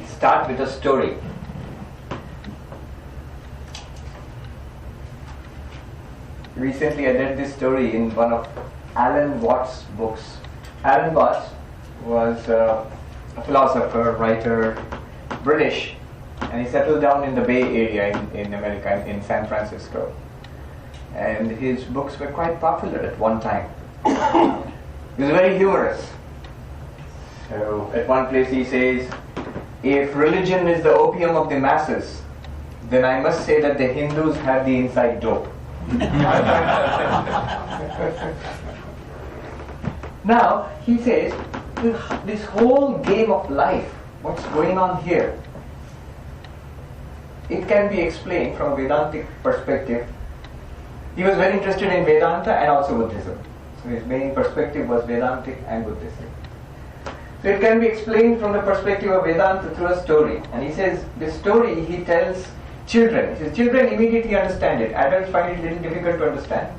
start with a story. Recently I read this story in one of Alan Watts' books. Alan Watts was a philosopher, writer, British, and he settled down in the Bay Area in America, in San Francisco. And his books were quite popular at one time. He was very humorous. So at one place he says, if religion is the opium of the masses, then I must say that the Hindus have the inside dope. Now, he says, this whole game of life, what's going on here, it can be explained from a Vedantic perspective. He was very interested in Vedanta and also Buddhism. So his main perspective was Vedantic and Buddhism. So it can be explained from the perspective of Vedanta through a story. And he says, this story he tells children. He says, children immediately understand it. Adults find it a little difficult to understand.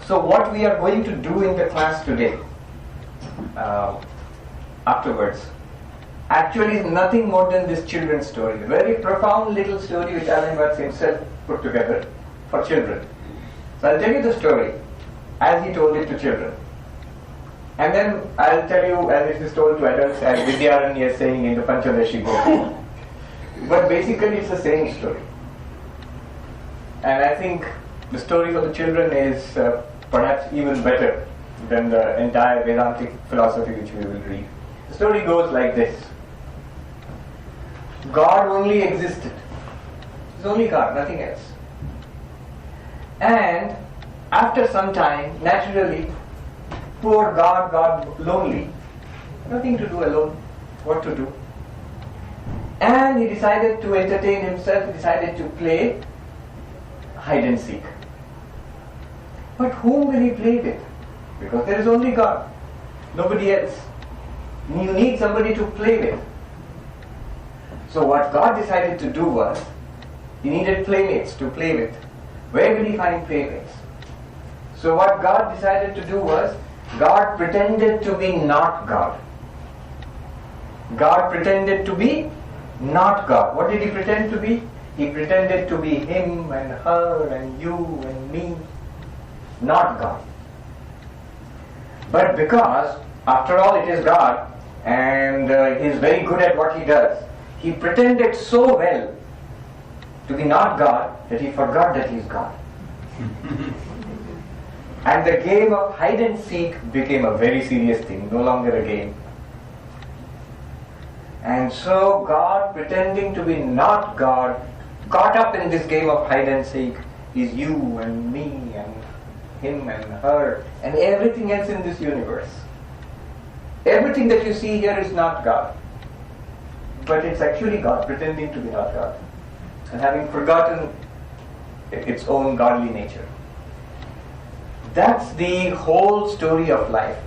So what we are going to do in the class today, afterwards, actually is nothing more than this children's story. A very profound little story which Alan Watts himself put together for children. So I'll tell you the story as he told it to children. And then I'll tell you as it is told to adults, as Vidyaranya is saying in the Panchadashi book. But basically it's the same story. And I think the story for the children is perhaps even better than the entire Vedantic philosophy which we will read. The story goes like this. God only existed. It's only God, nothing else. And after some time, naturally, poor God got lonely. Nothing to do alone. What to do? And he decided to entertain himself, he decided to play hide and seek. But whom will he play with? Because there is only God, nobody else. You need somebody to play with. So what God decided to do was, he needed playmates to play with. Where will he find playmates? So what God decided to do was, God pretended to be not God. God pretended to be not God. What did he pretend to be? He pretended to be him and her and you and me, not God. But because, after all, it is God, and he is very good at what he does, he pretended so well to be not God that he forgot that he is God. And the game of hide and seek became a very serious thing, no longer a game. And so God, pretending to be not God, caught up in this game of hide and seek, is you and me and him and her and everything else in this universe. Everything that you see here is not God, but it's actually God pretending to be not God and having forgotten its own godly nature. That's the whole story of life.